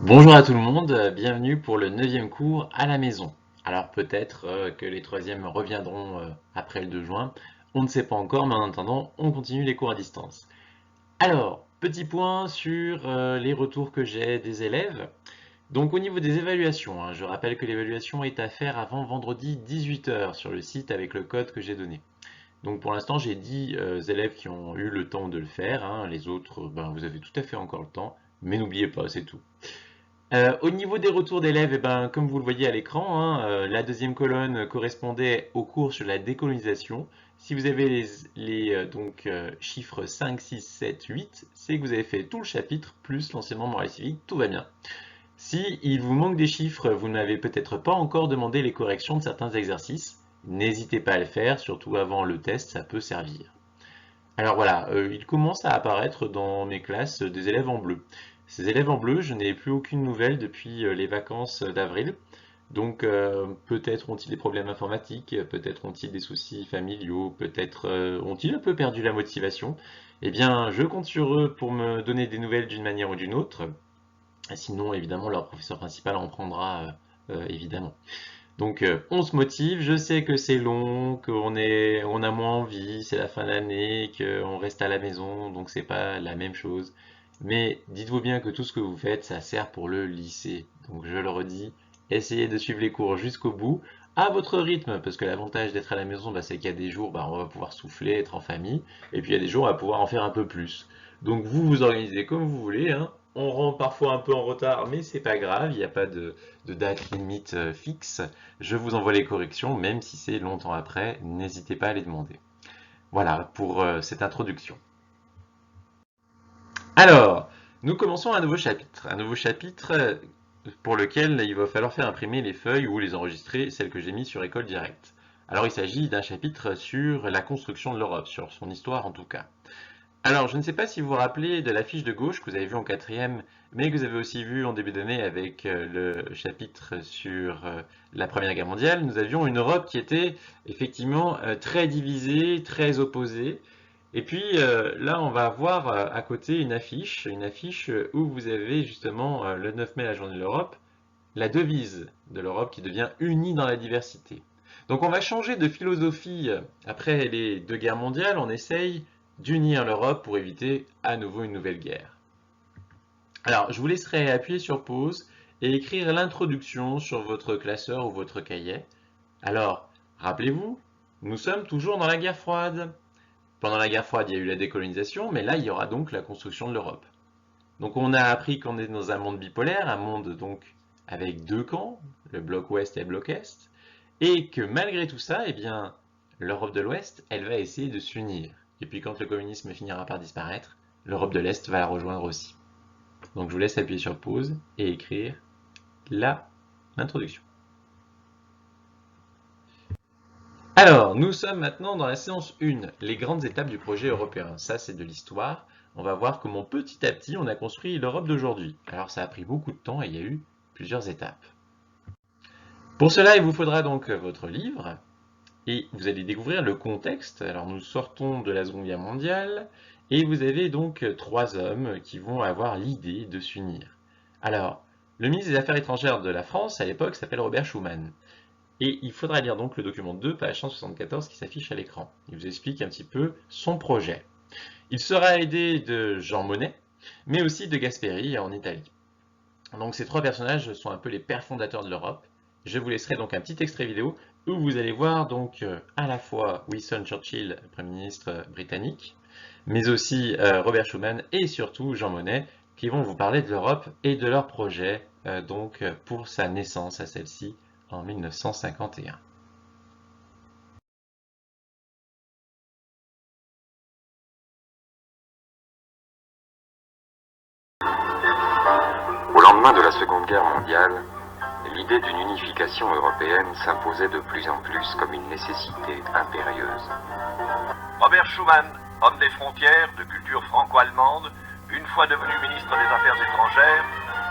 Bonjour à tout le monde, bienvenue pour le neuvième cours à la maison. Alors peut-être que les troisièmes reviendront après le 2 juin, on ne sait pas encore, mais en attendant, on continue les cours à distance. Alors, petit point sur les retours que j'ai des élèves. Donc au niveau des évaluations, je rappelle que l'évaluation est à faire avant vendredi 18 h sur le site avec le code que j'ai donné. Donc pour l'instant, j'ai 10 élèves qui ont eu le temps de le faire, les autres, vous avez tout à fait encore le temps, mais n'oubliez pas, c'est tout. Au niveau des retours d'élèves, comme vous le voyez à l'écran, la deuxième colonne correspondait au cours sur la décolonisation. Si vous avez chiffres 5, 6, 7, 8, c'est que vous avez fait tout le chapitre plus l'enseignement moral et civique, tout va bien. Si il vous manque des chiffres, vous n'avez peut-être pas encore demandé les corrections de certains exercices. N'hésitez pas à le faire, surtout avant le test, ça peut servir. Alors voilà, il commence à apparaître dans mes classes des élèves en bleu. Ces élèves en bleu, je n'ai plus aucune nouvelle depuis les vacances d'avril. Donc peut-être ont-ils des problèmes informatiques, peut-être ont-ils des soucis familiaux, peut-être ont-ils un peu perdu la motivation. Eh bien, je compte sur eux pour me donner des nouvelles d'une manière ou d'une autre. Sinon, évidemment, leur professeur principal en prendra évidemment. Donc on se motive, je sais que c'est long, on a moins envie, c'est la fin d'année, qu'on reste à la maison, donc c'est pas la même chose. Mais dites-vous bien que tout ce que vous faites, ça sert pour le lycée. Donc je le redis, essayez de suivre les cours jusqu'au bout, à votre rythme, parce que l'avantage d'être à la maison, c'est qu'il y a des jours, on va pouvoir souffler, être en famille, et puis il y a des jours, on va pouvoir en faire un peu plus. Donc vous vous organisez comme vous voulez, hein. On rentre parfois un peu en retard, mais c'est pas grave, il n'y a pas de date limite fixe. Je vous envoie les corrections, même si c'est longtemps après, n'hésitez pas à les demander. Voilà pour cette introduction. Alors, nous commençons un nouveau chapitre pour lequel il va falloir faire imprimer les feuilles ou les enregistrer, celles que j'ai mises sur École Directe. Alors, il s'agit d'un chapitre sur la construction de l'Europe, sur son histoire en tout cas. Alors, je ne sais pas si vous vous rappelez de la fiche de gauche que vous avez vue en quatrième, mais que vous avez aussi vue en début d'année avec le chapitre sur la Première Guerre mondiale. Nous avions une Europe qui était effectivement très divisée, très opposée. Et puis là, on va avoir à côté une affiche où vous avez justement le 9 mai, la journée de l'Europe, la devise de l'Europe qui devient unie dans la diversité. Donc on va changer de philosophie après les deux guerres mondiales, on essaye d'unir l'Europe pour éviter à nouveau une nouvelle guerre. Alors je vous laisserai appuyer sur pause et écrire l'introduction sur votre classeur ou votre cahier. Alors, rappelez-vous, nous sommes toujours dans la guerre froide. Pendant la guerre froide, il y a eu la décolonisation, mais là, il y aura donc la construction de l'Europe. Donc on a appris qu'on est dans un monde bipolaire, un monde donc avec deux camps, le bloc ouest et le bloc est, et que malgré tout ça, eh bien, l'Europe de l'Ouest, elle va essayer de s'unir. Et puis quand le communisme finira par disparaître, l'Europe de l'Est va la rejoindre aussi. Donc je vous laisse appuyer sur pause et écrire l'introduction. Alors, nous sommes maintenant dans la séance 1, les grandes étapes du projet européen. Ça, c'est de l'histoire. On va voir comment petit à petit on a construit l'Europe d'aujourd'hui. Alors, ça a pris beaucoup de temps et il y a eu plusieurs étapes. Pour cela, il vous faudra donc votre livre et vous allez découvrir le contexte. Alors, nous sortons de la Seconde Guerre mondiale et vous avez donc trois hommes qui vont avoir l'idée de s'unir. Alors, le ministre des Affaires étrangères de la France à l'époque s'appelle Robert Schuman. Et il faudra lire donc le document 2, page 174, qui s'affiche à l'écran. Il vous explique un petit peu son projet. Il sera aidé de Jean Monnet, mais aussi de Gasperi en Italie. Donc ces trois personnages sont un peu les pères fondateurs de l'Europe. Je vous laisserai donc un petit extrait vidéo où vous allez voir donc à la fois Winston Churchill, Premier ministre britannique, mais aussi Robert Schuman et surtout Jean Monnet, qui vont vous parler de l'Europe et de leur projet pour sa naissance à celle-ci en 1951. Au lendemain de la Seconde Guerre mondiale, l'idée d'une unification européenne s'imposait de plus en plus comme une nécessité impérieuse. Robert Schuman, homme des frontières, de culture franco-allemande, une fois devenu ministre des Affaires étrangères,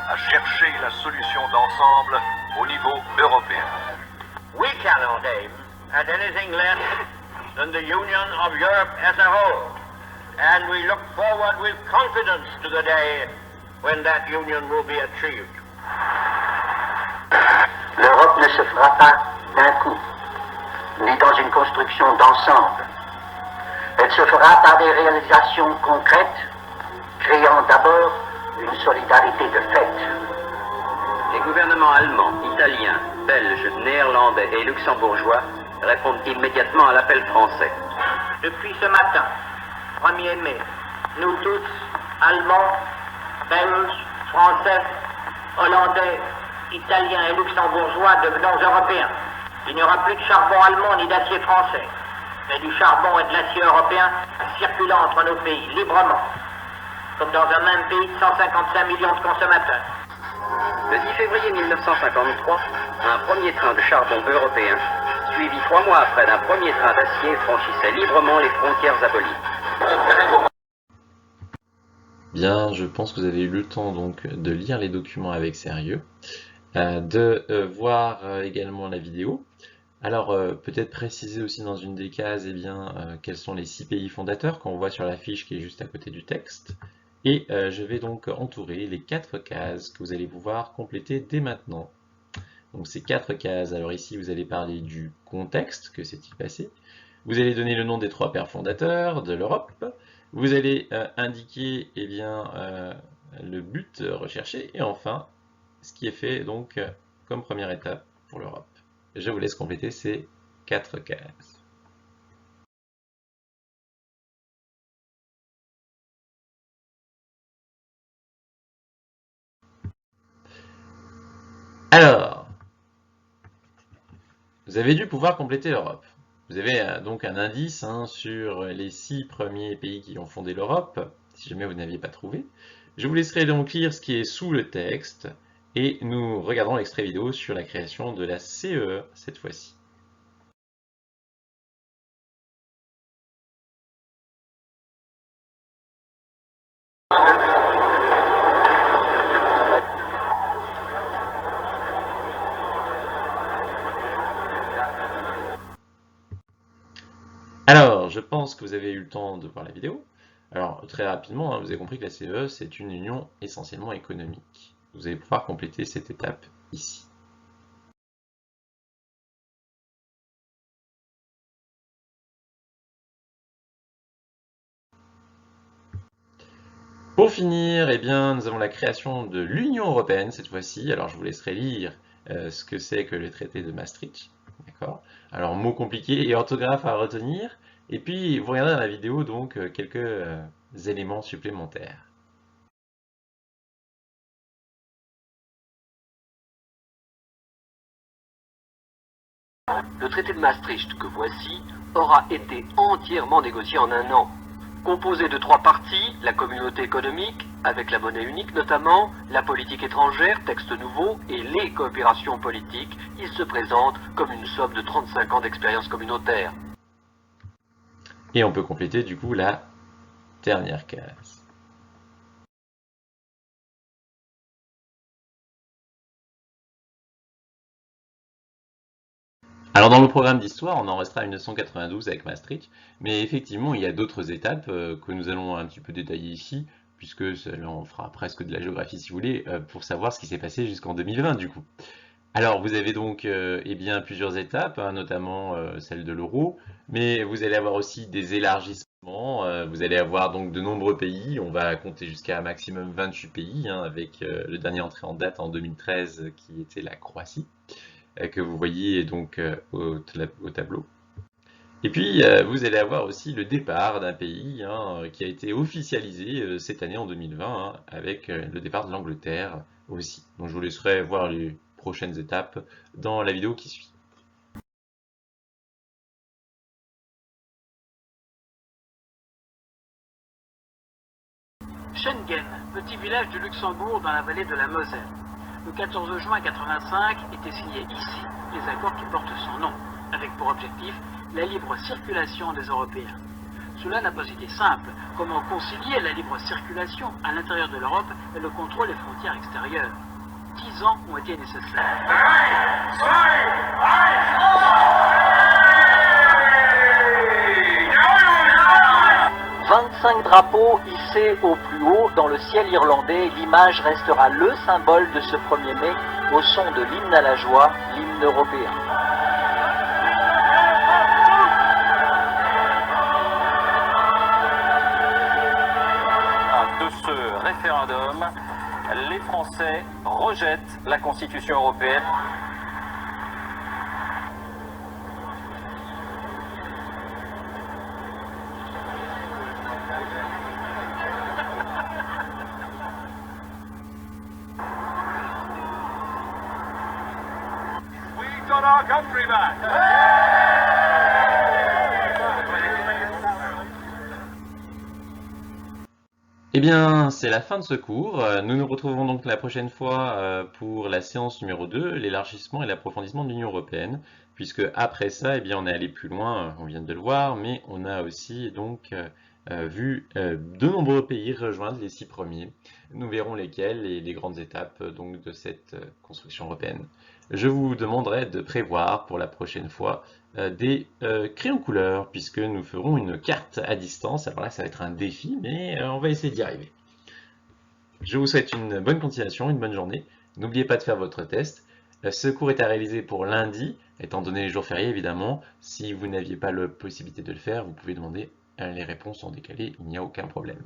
a cherché la solution d'ensemble au niveau européen. We cannot aim at anything less than the union of Europe as a whole, and we look forward with confidence to the day when that union will be achieved. se fera pas d'un coup, ni dans une construction d'ensemble. Elle se fera par des réalisations concrètes, créant d'abord une solidarité de fait. Les gouvernements allemands, italiens, belges, néerlandais et luxembourgeois répondent immédiatement à l'appel français. Depuis ce matin, 1er mai, nous tous, Allemands, Belges, Français, Hollandais, Italiens et Luxembourgeois devenons Européens. Il n'y aura plus de charbon allemand ni d'acier français, mais du charbon et de l'acier européen circulant entre nos pays librement, comme dans un même pays de 155 millions de consommateurs. Le 10 février 1953, un premier train de charbon européen, suivi 3 mois après d'un premier train d'acier, franchissait librement les frontières abolies. Bien, je pense que vous avez eu le temps donc de lire les documents avec sérieux, de voir également la vidéo. Alors, peut-être préciser aussi dans une des cases, eh bien, quels sont les 6 pays fondateurs qu'on voit sur la fiche qui est juste à côté du texte. Et je vais donc entourer les 4 cases que vous allez pouvoir compléter dès maintenant. Donc ces 4 cases, alors ici vous allez parler du contexte, que s'est-il passé. Vous allez donner le nom des 3 pères fondateurs de l'Europe. Vous allez indiquer eh bien, le but recherché. Et enfin, ce qui est fait donc comme première étape pour l'Europe. Je vous laisse compléter ces 4 cases. Alors, vous avez dû pouvoir compléter l'Europe. Vous avez donc un indice sur les 6 premiers pays qui ont fondé l'Europe, si jamais vous n'aviez pas trouvé. Je vous laisserai donc lire ce qui est sous le texte et nous regarderons l'extrait vidéo sur la création de la CEE cette fois-ci. Alors, je pense que vous avez eu le temps de voir la vidéo. Alors, très rapidement, vous avez compris que la CEE, c'est une union essentiellement économique. Vous allez pouvoir compléter cette étape ici. Pour finir, eh bien, nous avons la création de l'Union européenne cette fois-ci. Alors, je vous laisserai lire ce que c'est que le traité de Maastricht. D'accord. Alors, mots compliqués et orthographe à retenir. Et puis, vous regardez dans la vidéo donc quelques éléments supplémentaires. Le traité de Maastricht que voici aura été entièrement négocié en un an. Composé de 3 parties, la communauté économique, avec la monnaie unique notamment, la politique étrangère, texte nouveau, et les coopérations politiques, il se présente comme une somme de 35 ans d'expérience communautaire. Et on peut compléter du coup la dernière case. Alors dans le programme d'histoire, on en restera à 1992 avec Maastricht, mais effectivement il y a d'autres étapes que nous allons un petit peu détailler ici, puisque là on fera presque de la géographie si vous voulez, pour savoir ce qui s'est passé jusqu'en 2020 du coup. Alors vous avez donc eh bien, plusieurs étapes, notamment celle de l'euro, mais vous allez avoir aussi des élargissements, vous allez avoir donc de nombreux pays, on va compter jusqu'à un maximum 28 pays, avec le dernier entré en date en 2013 qui était la Croatie, que vous voyez donc au tableau. Et puis vous allez avoir aussi le départ d'un pays qui a été officialisé cette année en 2020, avec le départ de l'Angleterre aussi. Donc je vous laisserai voir les prochaines étapes dans la vidéo qui suit. Schengen, petit village du Luxembourg dans la vallée de la Moselle. Le 14 juin 1985 étaient signés ici les accords qui portent son nom, avec pour objectif la libre circulation des Européens. Cela n'a pas été simple. Comment concilier la libre circulation à l'intérieur de l'Europe et le contrôle des frontières extérieures? 10 ans ont été nécessaires. 25 drapeaux hissés au plus haut dans le ciel irlandais, l'image restera le symbole de ce 1er mai au son de l'hymne à la joie, l'hymne européen. De ce référendum, les Français rejettent la Constitution européenne. We got our country back. Eh bien, c'est la fin de ce cours. Nous nous retrouvons donc la prochaine fois pour la séance numéro 2, l'élargissement et l'approfondissement de l'Union européenne, puisque après ça, eh bien, on est allé plus loin, on vient de le voir, mais on a aussi donc vu de nombreux pays rejoindre les 6 premiers. Nous verrons lesquels et les grandes étapes donc, de cette construction européenne. Je vous demanderai de prévoir pour la prochaine fois des crayons couleurs, puisque nous ferons une carte à distance. Alors là, ça va être un défi, mais on va essayer d'y arriver. Je vous souhaite une bonne continuation, une bonne journée. N'oubliez pas de faire votre test. Ce cours est à réaliser pour lundi, étant donné les jours fériés évidemment. Si vous n'aviez pas la possibilité de le faire, vous pouvez demander les réponses en décalé, il n'y a aucun problème.